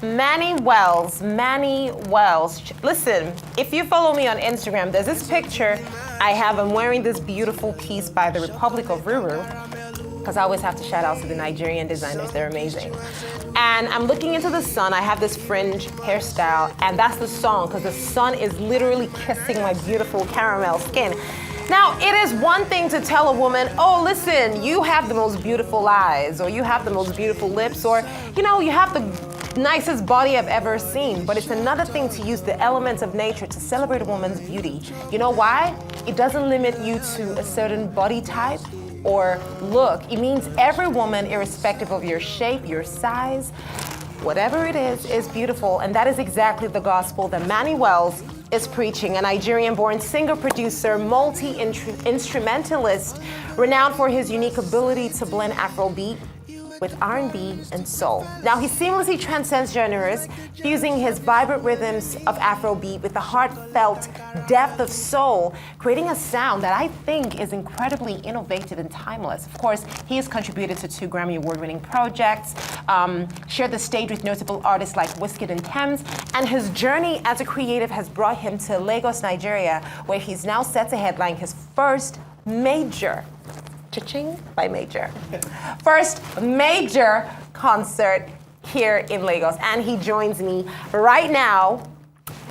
MannyWellz, MannyWellz. Listen, if you follow me on Instagram, there's this picture I have. I'm wearing this beautiful piece by the Republic of Ruru, because I always have to shout out to the Nigerian designers, they're amazing. And I'm looking into the sun, I have this fringe hairstyle, and that's the song, because the sun is literally kissing my beautiful caramel skin. Now, it is one thing to tell a woman, oh, listen, you have the most beautiful eyes, or you have the most beautiful lips, or, you know, you have the nicest body I've ever seen. But it's another thing to use the elements of nature to celebrate a woman's beauty. You know why? It doesn't limit you to a certain body type or look. It means every woman, irrespective of your shape, your size, whatever it is beautiful. And that is exactly the gospel that MannyWellz is preaching, a Nigerian-born singer-producer, multi-instrumentalist, renowned for his unique ability to blend Afrobeat with R&B and soul. Now, he seamlessly transcends genres, fusing his vibrant rhythms of Afrobeat with the heartfelt depth of soul, creating a sound that I think is incredibly innovative and timeless. Of course, he has contributed to 2 Grammy Award-winning projects, shared the stage with notable artists like Wizkid and Thames, and his journey as a creative has brought him to Lagos, Nigeria, where he's now set to headline his first major cha-ching by major. First major concert here in Lagos. And he joins me right now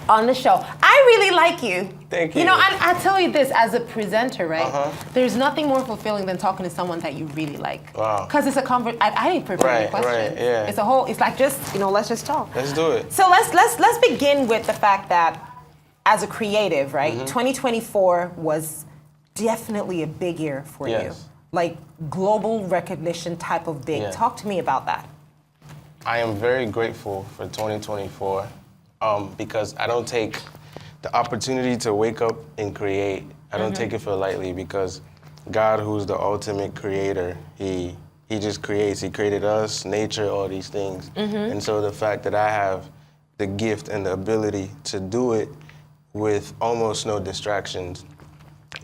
on the show. I really like you. Thank you. You know, I tell you this as a presenter, right? There's nothing more fulfilling than talking to someone that you really like. Wow. Because it's a I didn't prepare the question. Right, yeah. It's like just, you know, let's just talk. Let's do it. So let's begin with the fact that as a creative, right? 2024 was definitely a big year for you. Like global recognition type of big. Talk to me about that. I am very grateful for 2024 because I don't take the opportunity to wake up and create. I don't take it for lightly because God, who's the ultimate creator, he just creates. He created us, nature, all these things. And so the fact that I have the gift and the ability to do it with almost no distractions,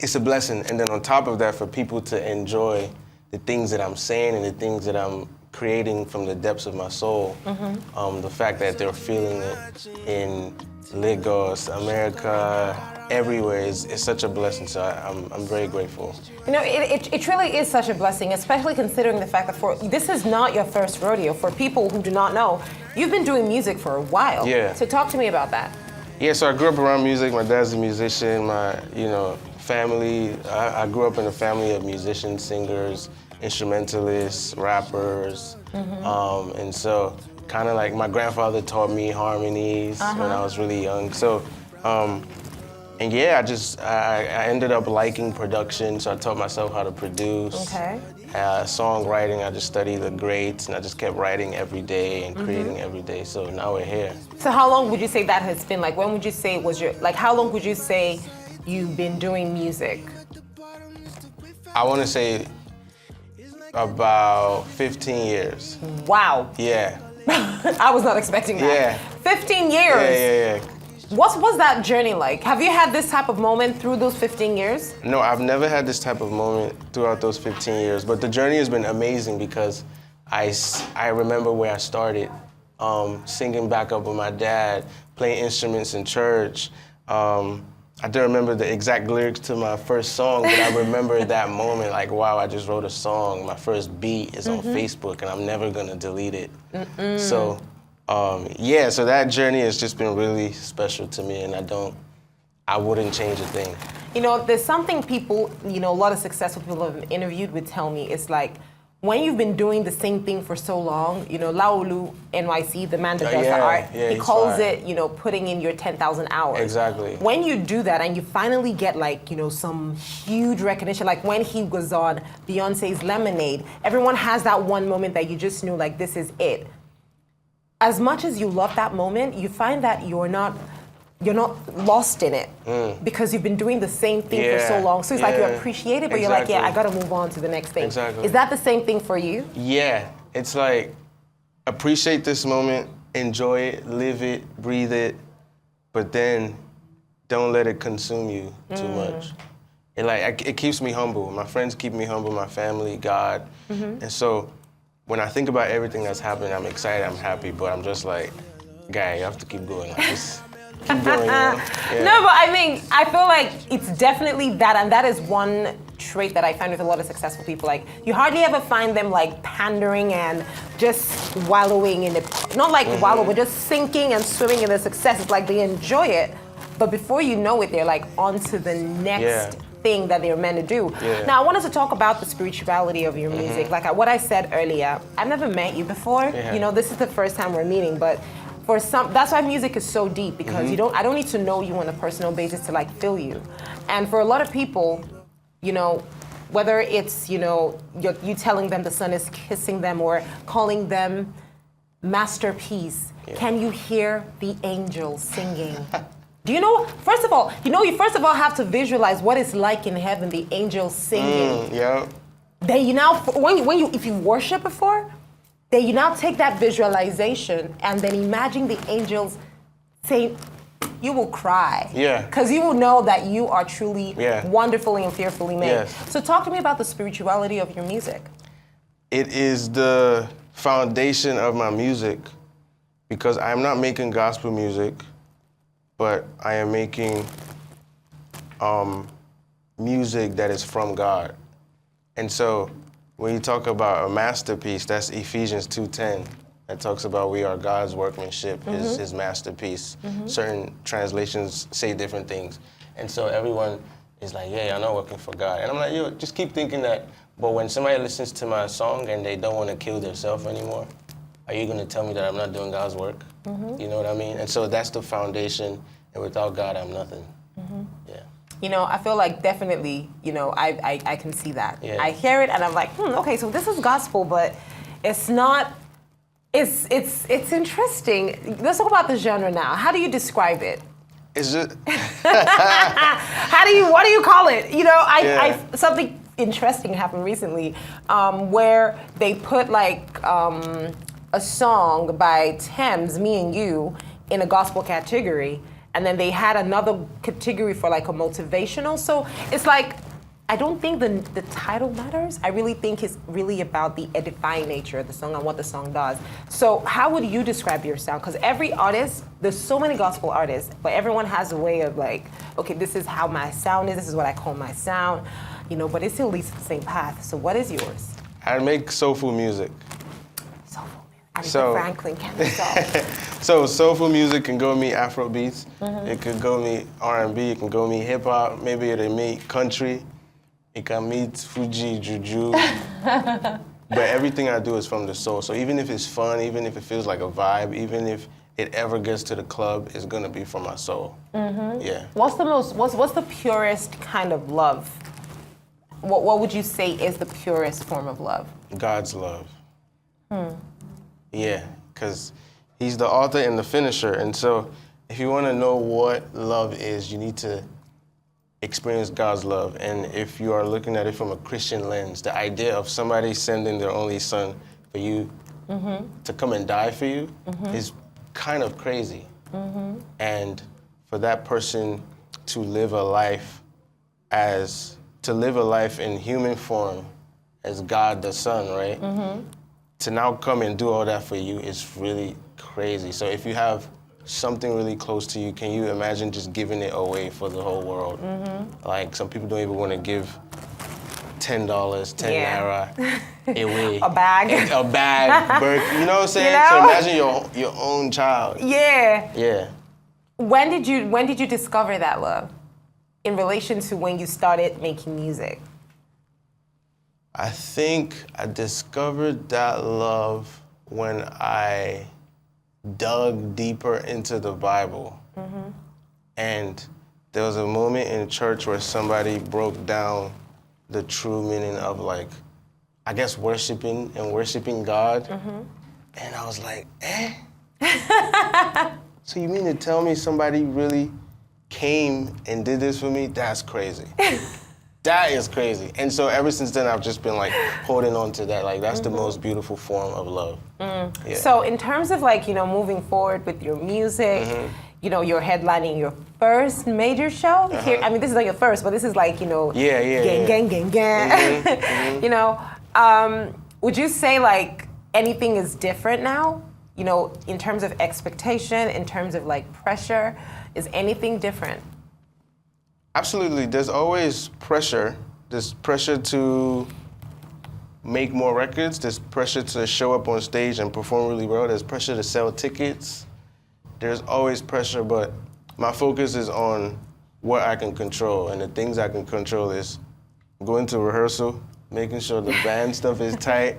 it's a blessing. And then on top of that, for people to enjoy the things that I'm saying and the things that I'm creating from the depths of my soul, the fact that they're feeling it in Lagos, America, everywhere is such a blessing. So I'm very grateful. You know, it really is such a blessing, especially considering the fact that this is not your first rodeo. For people who do not know, you've been doing music for a while. Yeah. So talk to me about that. Yeah, so I grew up around music. My dad's a musician. My, family, I grew up in a family of musicians, singers, instrumentalists, rappers. And so kind of like my grandfather taught me harmonies when I was really young. So, and yeah, I ended up liking production, so I taught myself how to produce. Okay. Songwriting, I just studied the greats, and I just kept writing every day and creating every day, so now we're here. So how long would you say that has been? Like, when would you say how long would you say you've been doing music? I want to say about 15 years. Wow. Yeah. I was not expecting that. Yeah. 15 years. Yeah. What's that journey like? Have you had this type of moment through those 15 years? No, I've never had this type of moment throughout those 15 years, but the journey has been amazing because I remember where I started, singing back up with my dad, playing instruments in church. I don't remember the exact lyrics to my first song, but I remember that moment, like, wow, I just wrote a song. My first beat is on Facebook, and I'm never gonna delete it. So, so that journey has just been really special to me, and I wouldn't change a thing. You know, there's something people, a lot of successful people I've interviewed would tell me, it's like, when you've been doing the same thing for so long, Laolu NYC, the man that does the art, he calls it, putting in your 10,000 hours. Exactly. When you do that and you finally get some huge recognition, like when he was on Beyonce's Lemonade, everyone has that one moment that you just knew, like, this is it. As much as you love that moment, you find that you're not lost in it because you've been doing the same thing for so long. So it's like you appreciate it, but you're like, yeah, I gotta move on to the next thing. Exactly. Is that the same thing for you? Yeah, it's like, appreciate this moment, enjoy it, live it, breathe it, but then don't let it consume you too much. It keeps me humble. My friends keep me humble, my family, God. And so when I think about everything that's happening, I'm excited, I'm happy, but I'm just like, guy, you have to keep going. Like, just keep going, you know? Yeah. No, but I mean, I feel like it's definitely that, and that is one trait that I find with a lot of successful people. Like, you hardly ever find them like pandering and just wallowing in it. Not like wallow, but just sinking and swimming in the success. It's like they enjoy it, but before you know it, they're like on to the next thing that they're meant to do. Yeah. Now, I wanted to talk about the spirituality of your music. Like what I said earlier, I've never met you before. Yeah. You know, this is the first time we're meeting, but for some, that's why music is so deep, because I don't need to know you on a personal basis to like feel you. And for a lot of people, you know, whether it's, you know, you telling them the sun is kissing them or calling them masterpiece, can you hear the angels singing? Do you know, first of all, you first of all have to visualize what it's like in heaven, the angels singing. Then you now, if you worship before, then you now take that visualization and then imagine the angels saying, you will cry. Yeah. Because you will know that you are truly wonderfully and fearfully made. Yes. So talk to me about the spirituality of your music. It is the foundation of my music, because I'm not making gospel music, but I am making music that is from God. And so when you talk about a masterpiece, that's Ephesians 2:10. That talks about we are God's workmanship, his masterpiece. Certain translations say different things. And so everyone is like, yeah, I'm not working for God. And I'm like, yo, just keep thinking that. But when somebody listens to my song and they don't want to kill themselves anymore, are you going to tell me that I'm not doing God's work? You know what I mean? And so that's the foundation. And without God, I'm nothing. Yeah. You know, I feel like definitely, you know, I can see that. Yeah. I hear it and I'm like, okay, so this is gospel, but it's not. It's interesting. Let's talk about the genre now. How do you describe it? It's just What do you call it? You know, something interesting happened recently, where they put like a song by Thames, Me and You, in a gospel category, and then they had another category for like a motivational. So it's like, I don't think the title matters. I really think it's really about the edifying nature of the song and what the song does. So how would you describe your sound? Because every artist, there's so many gospel artists, but everyone has a way of like, okay, this is how my sound is, this is what I call my sound, you know, but it still leads to the same path. So what is yours? I make soulful music. Soulful music. Franklin can be soul. So soulful music can go me Afrobeats, it could go me R&B, it can go me hip hop, maybe it'll meet country. It can meet Fuji, Juju, but everything I do is from the soul. So even if it's fun, even if it feels like a vibe, even if it ever gets to the club, it's gonna be from my soul. Yeah. What's the purest kind of love? What would you say is the purest form of love? God's love. Yeah, because he's the author and the finisher. And so if you wanna know what love is, you need to experience God's love. And if you are looking at it from a Christian lens, the idea of somebody sending their only son for you to come and die for you is kind of crazy. And for that person to live a life in human form as God the Son, right? To now come and do all that for you is really crazy. So if you have something really close to you, can you imagine just giving it away for the whole world? Like some people don't even want to give $10, 10 naira away. A bag. A bag, you know what I'm saying? You know? So imagine your own child. Yeah. Yeah. When did you discover that love in relation to when you started making music? I think I discovered that love when I dug deeper into the Bible. And there was a moment in church where somebody broke down the true meaning of, like, I guess worshiping God. And I was like, So you mean to tell me somebody really came and did this for me? That's crazy. That is crazy. And so ever since then, I've just been like holding on to that. Like, that's the most beautiful form of love. Yeah. So in terms of like, you know, moving forward with your music, you know, you're headlining your first major show here. I mean, this is not your first, but this is like, you know, gang. You know, would you say like anything is different now? you know, in terms of expectation, in terms of like pressure, is anything different? Absolutely. There's always pressure. There's pressure to make more records. There's pressure to show up on stage and perform really well. There's pressure to sell tickets. There's always pressure, but my focus is on what I can control. And the things I can control is going to rehearsal, making sure the band stuff is tight,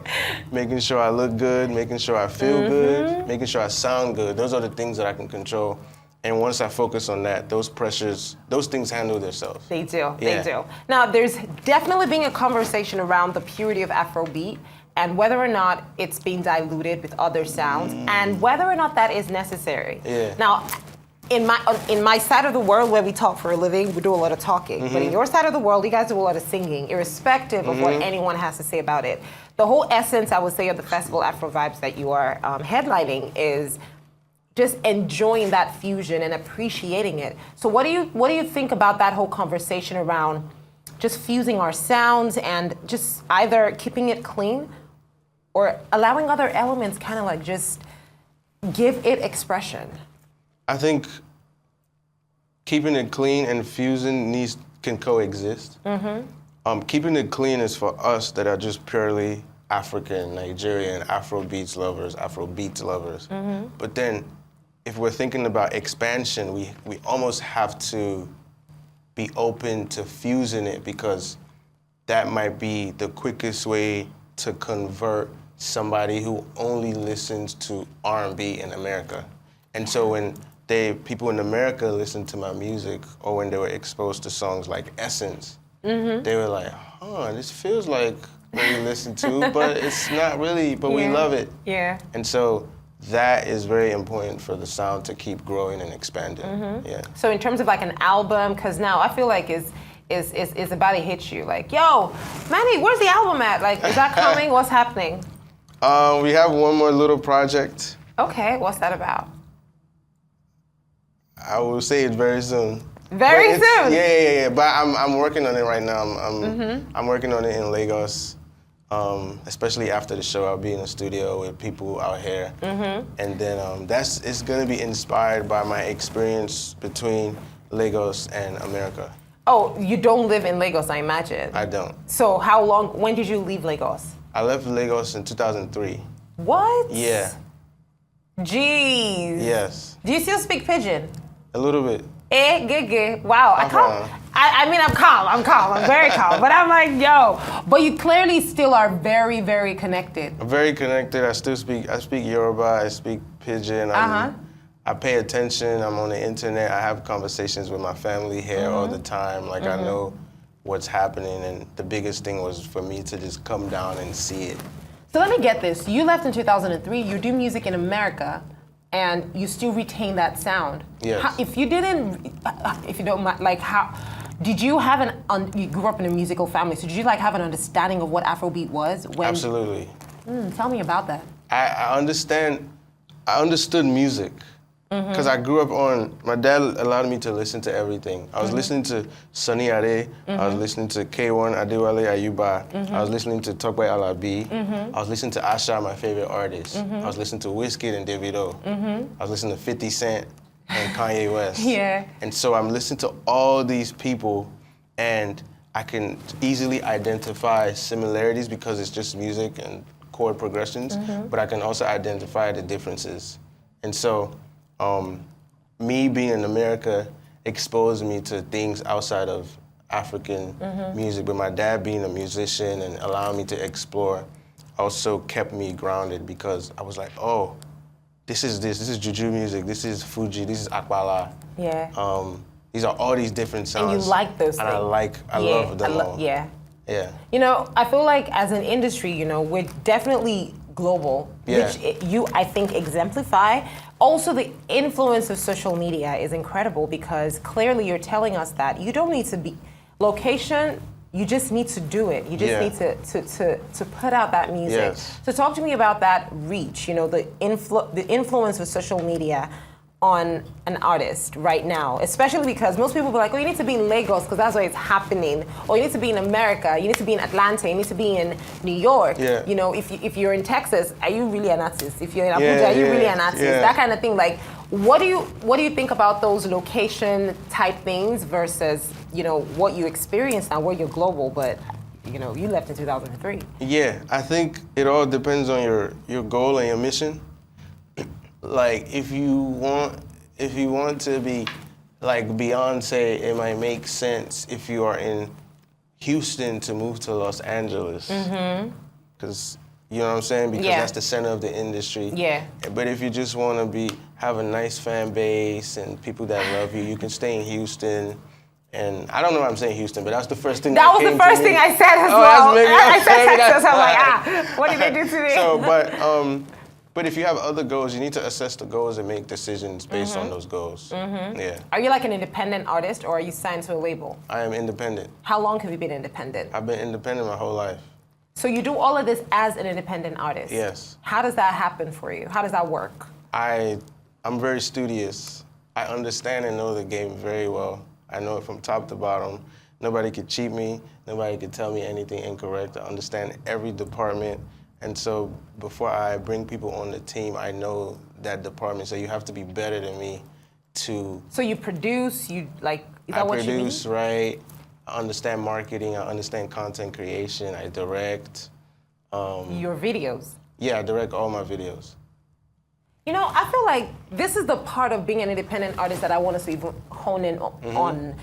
making sure I look good, making sure I feel good, making sure I sound good. Those are the things that I can control. And once I focus on that, those pressures, those things handle themselves. They do, Yeah. they do. Now, there's definitely been a conversation around the purity of Afrobeat and whether or not it's being diluted with other sounds and whether or not that is necessary. Yeah. Now, in my side of the world where we talk for a living, we do a lot of talking. But in your side of the world, you guys do a lot of singing, irrespective of what anyone has to say about it. The whole essence, I would say, of the festival Afro Vibes that you are headlining is just enjoying that fusion and appreciating it. So what do you think about that whole conversation around just fusing our sounds and just either keeping it clean or allowing other elements kind of like just give it expression? I think keeping it clean and fusing can coexist. Keeping it clean is for us that are just purely African, Nigerian, Afrobeats lovers. But then, if we're thinking about expansion, we almost have to be open to fusing it because that might be the quickest way to convert somebody who only listens to R&B in America. And so when people in America listen to my music, or when they were exposed to songs like Essence, they were like, this feels like what we listen to, but it's not really, but we love it. Yeah. And so that is very important for the sound to keep growing and expanding. Yeah. So in terms of like an album, because now I feel like is about to hit you. Like, yo, Manny, where's the album at? Like, is that coming? What's happening? We have one more little project. Okay, what's that about? I will say it very soon. Very soon? Yeah. But I'm working on it right now. I'm working on it in Lagos. Especially after the show, I'll be in the studio with people out here. And then it's gonna be inspired by my experience between Lagos and America. Oh, you don't live in Lagos, I imagine. I don't. So when did you leave Lagos? I left Lagos in 2003. What? Yeah. Jeez. Yes. Do you still speak Pidgin? A little bit. Wow, I'm calm. I'm very calm. But I'm like, yo, but you clearly still are very, very connected. I'm very connected. I speak Yoruba, I speak Pidgin. I pay attention, I'm on the internet, I have conversations with my family here all the time. Like I know what's happening, and the biggest thing was for me to just come down and see it. So let me get this. You left in 2003, you do music in America, and you still retain that sound. Yes. If you don't mind, like how, did you have you grew up in a musical family, so did you like have an understanding of what Afrobeat was? Absolutely. Tell me about that. I understood music. Because I grew up my dad allowed me to listen to everything. I was listening to Sunny Ade, I was listening to K1 Adewale Ayuba, I was listening to Tokwe Alabi, I was listening to Asha, my favorite artist. I was listening to Wizkid and Davido. I was listening to 50 Cent and Kanye West. Yeah. And so I'm listening to all these people, and I can easily identify similarities because it's just music and chord progressions, but I can also identify the differences. And so, me being in America exposed me to things outside of African music, but my dad being a musician and allowing me to explore also kept me grounded because I was like, oh, this is Juju music, this is Fuji, this is Akbala. Yeah. These are all these different sounds. And you like those things. And I love them all. Yeah. Yeah. You know, I feel like as an industry, you know, we're definitely global, which you, I think, exemplify. Also, the influence of social media is incredible because clearly you're telling us that you don't need to be location, you just need to do it. You just need to put out that music. Yes. So talk to me about that reach, you know, the influence of social media on an artist right now, especially because most people be like, oh, you need to be in Lagos because that's where it's happening, or you need to be in America, you need to be in Atlanta, you need to be in New York. Yeah. You know, if you're in Texas, are you really an artist? If you're in Abuja, are you really an artist? That kind of thing. Like, what do you think about those location type things versus, you know, what you experience now, where you're global, but you know, you left in 2003. Yeah, I think it all depends on your goal and your mission. Like, if you want to be like Beyonce, it might make sense if you are in Houston to move to Los Angeles. Because, you know what I'm saying? Because that's the center of the industry. Yeah. But if you just want to have a nice fan base and people that love you, you can stay in Houston. And I don't know why I'm saying Houston, but that's the first thing that was the first thing I said as well. I said Texas. I'm like, what did they do to me? So, but if you have other goals, you need to assess the goals and make decisions based on those goals. Yeah. Are you like an independent artist, or are you signed to a label? I am independent. How long have you been independent? I've been independent my whole life. So you do all of this as an independent artist? Yes. How does that happen for you? How does that work? I'm very studious. I understand and know the game very well. I know it from top to bottom. Nobody could cheat me. Nobody could tell me anything incorrect. I understand every department. And so before I bring people on the team, I know that department. So you have to be better than me to... So you produce, is that what you mean? I produce, write, I understand marketing, I understand content creation, I direct. Your videos? Yeah, I direct all my videos. You know, I feel like this is the part of being an independent artist that I want us to even hone in on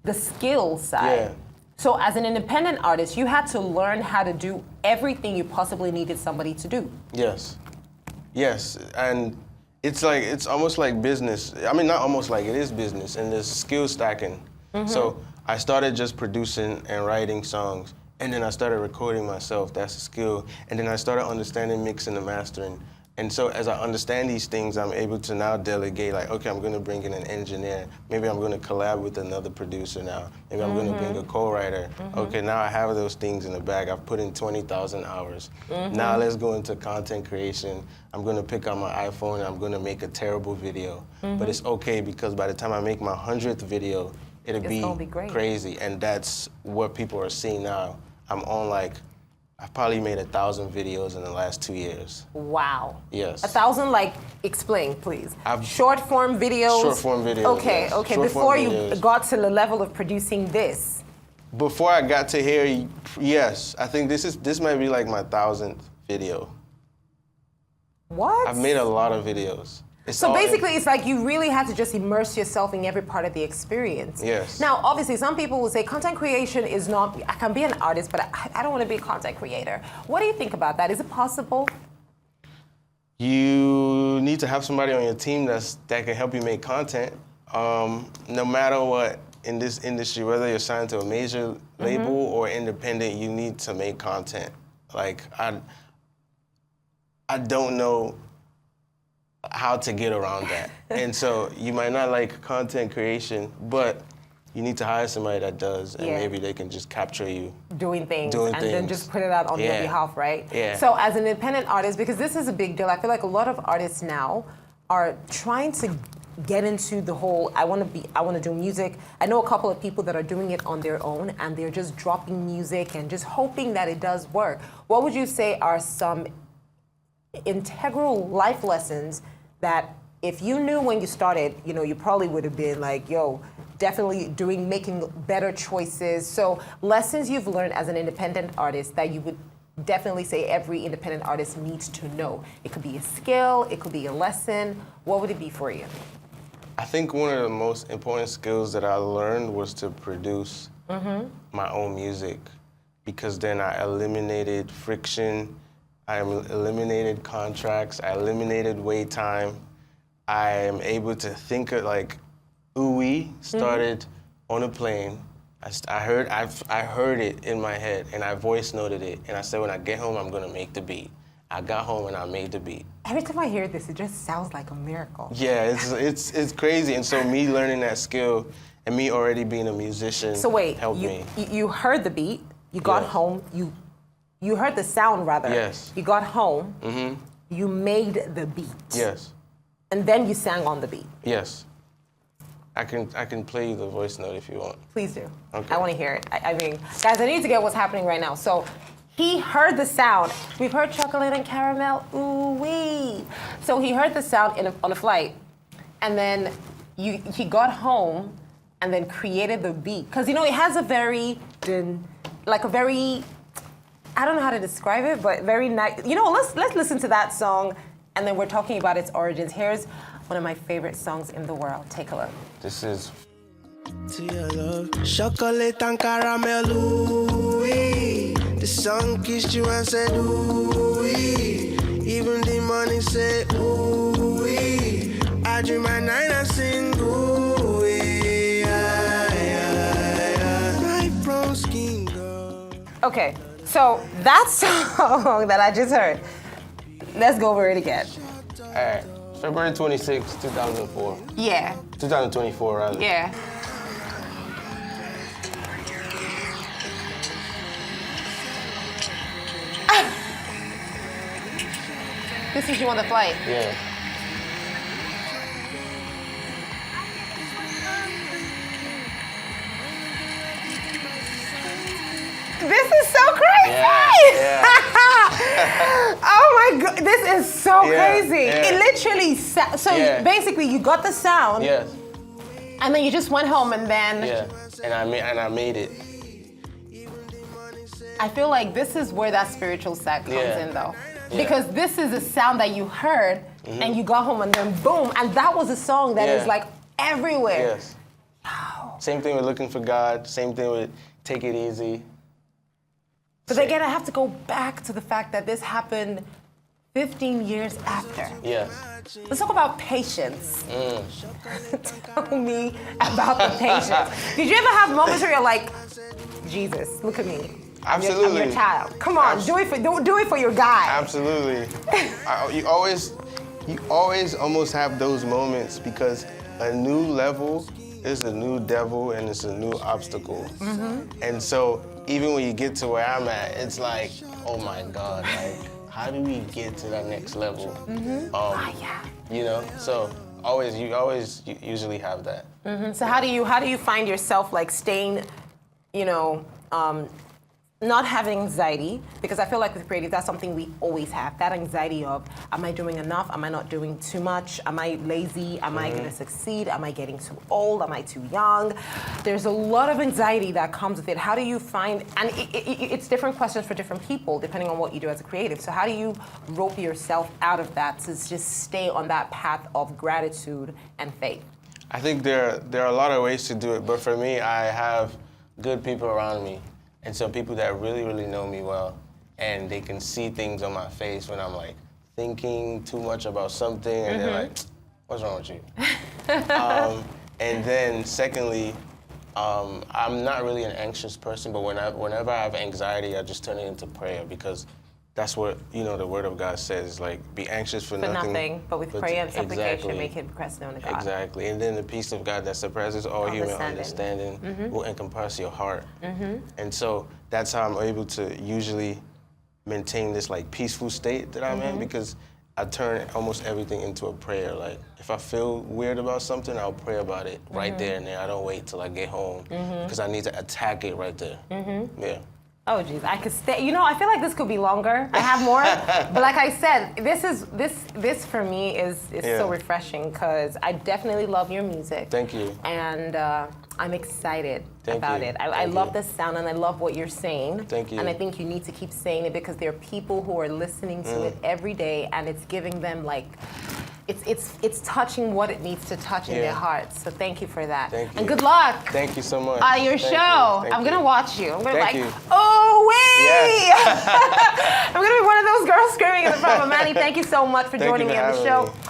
the skill side. Yeah. So as an independent artist, you had to learn how to do everything you possibly needed somebody to do. Yes. Yes, and it's almost like business. I mean, not almost like, it is business, and there's skill stacking. So I started just producing and writing songs, and then I started recording myself, that's a skill, and then I started understanding mixing and mastering. And so as I understand these things, I'm able to now delegate, like, okay, I'm gonna bring in an engineer. Maybe I'm gonna collab with another producer now. Maybe I'm gonna bring a co-writer. Okay, now I have those things in the bag. I've put in 20,000 hours. Now let's go into content creation. I'm gonna pick up my iPhone and I'm gonna make a terrible video. But it's okay, because by the time I make my 100th video, it'll be crazy. And that's what people are seeing now. I'm on I've probably made 1,000 videos in the last 2 years. Wow. Yes. 1,000, explain, please. Short form videos? Short form videos, Okay, yes. okay. Short Before form you videos. got to the level of producing this? Before I got to here, yes. I think this might be like my 1,000th video. What? I've made a lot of videos. So basically, it's like you really had to just immerse yourself in every part of the experience. Yes. Now, obviously, some people will say content creation is not, I can be an artist, but I don't want to be a content creator. What do you think about that? Is it possible? You need to have somebody on your team that can help you make content. No matter what, in this industry, whether you're signed to a major label or independent, you need to make content. I don't know how to get around that. And so you might not like content creation, but you need to hire somebody that does, and maybe they can just capture you doing things then just put it out on your behalf, right? Yeah. So as an independent artist, because this is a big deal, I feel like a lot of artists now are trying to get into the whole, I want to do music. I know a couple of people that are doing it on their own, and they're just dropping music and just hoping that it does work. What would you say are some integral life lessons that if you knew when you started, you probably would have been like, yo, definitely making better choices. So lessons you've learned as an independent artist that you would definitely say every independent artist needs to know. It could be a skill, it could be a lesson. What would it be for you? I think one of the most important skills that I learned was to produce my own music, because then I eliminated friction, I eliminated contracts, I eliminated wait time. I am able to think of ooh-wee started on a plane. I heard it in my head, and I voice noted it, and I said, when I get home, I'm gonna make the beat. I got home and I made the beat. Every time I hear this, it just sounds like a miracle. Yeah, it's crazy, and so me learning that skill and me already being a musician helped me. You heard the beat, you got home, you heard the sound rather. Yes. You got home, you made the beat. Yes. and then you sang on the beat. Yes. I can play you the voice note if you want. Please do. Okay. I want to hear it. I mean, guys, I need to get what's happening right now. So he heard the sound. We've heard chocolate and caramel, ooh wee. So he heard the sound on a flight, and then he got home and then created the beat. Because, you know, it has a very, I don't know how to describe it, but very nice. You know, let's listen to that song, and then we're talking about its origins. Here's one of my favorite songs in the world. Take a look. This is... To your love, chocolate and caramel, ooh-wee. The sun kissed you and said, ooh-wee. Even the money said, ooh-wee. I dream at night and sing, ooh-wee. My brown skin girl. Okay, so that song that I just heard, let's go over it again. All right. February 26, 2004. Yeah. 2024, rather. Yeah. This is you on the flight. Yeah. This is so crazy! Yeah. Oh my god, this is so crazy. Yeah. It literally, basically you got the sound, Yes. and then you just went home and then... Yeah. And I made it. I feel like this is where that spiritual side comes in though. Yeah. Because this is a sound that you heard and you got home and then boom, and that was a song that is like everywhere. Yes. Wow. Same thing with Looking for God, same thing with Take It Easy. But again, I have to go back to the fact that this happened 15 years after. Yes. Let's talk about patience. Tell me about the patience. Did you ever have moments where you're like, Jesus, look at me. Absolutely. I'm your child. Come on, do it for your guy. Absolutely. You always almost have those moments because a new level is a new devil and it's a new obstacle. Mm-hmm. And so even when you get to where I'm at, it's like, oh my God, like how do we get to that next level? Mm-hmm. You know, so you usually have that. Mm-hmm. So how do you find yourself like staying, you know, not having anxiety, because I feel like with creative, that's something we always have, that anxiety of, am I doing enough? Am I not doing too much? Am I lazy? Am I gonna succeed? Am I getting too old? Am I too young? There's a lot of anxiety that comes with it. How do you find, and it's different questions for different people, depending on what you do as a creative. So how do you rope yourself out of that to just stay on that path of gratitude and faith? I think there are a lot of ways to do it, but for me, I have good people around me. And so people that really, really know me well, and they can see things on my face when I'm like thinking too much about something, and they're like, what's wrong with you? And then secondly, I'm not really an anxious person, but whenever I have anxiety, I just turn it into prayer because that's what, you know, the Word of God says, like, be anxious for nothing. But with prayer and supplication, make it request known to God. Exactly, and then the peace of God that surpasses all human understanding will encompass your heart. And so that's how I'm able to usually maintain this, like, peaceful state that I'm in because I turn almost everything into a prayer. Like, if I feel weird about something, I'll pray about it right there and there. I don't wait till I get home because I need to attack it right there. Yeah. Oh geez, I could stay. You know, I feel like this could be longer. I have more, but like I said, this for me is so refreshing because I definitely love your music. Thank you. And I'm excited about it. I love the sound and I love what you're saying. Thank you. And I think you need to keep saying it because there are people who are listening to it every day, and it's giving them like. It's touching what it needs to touch in their hearts. So thank you for that. Thank you. And good luck. Thank you so much. Your show. I'm gonna watch you. I'm gonna Thank you. oh wait! Yes. I'm gonna be one of those girls screaming in the front of Manny. Thank you so much for Thank joining you me for on the having show. me.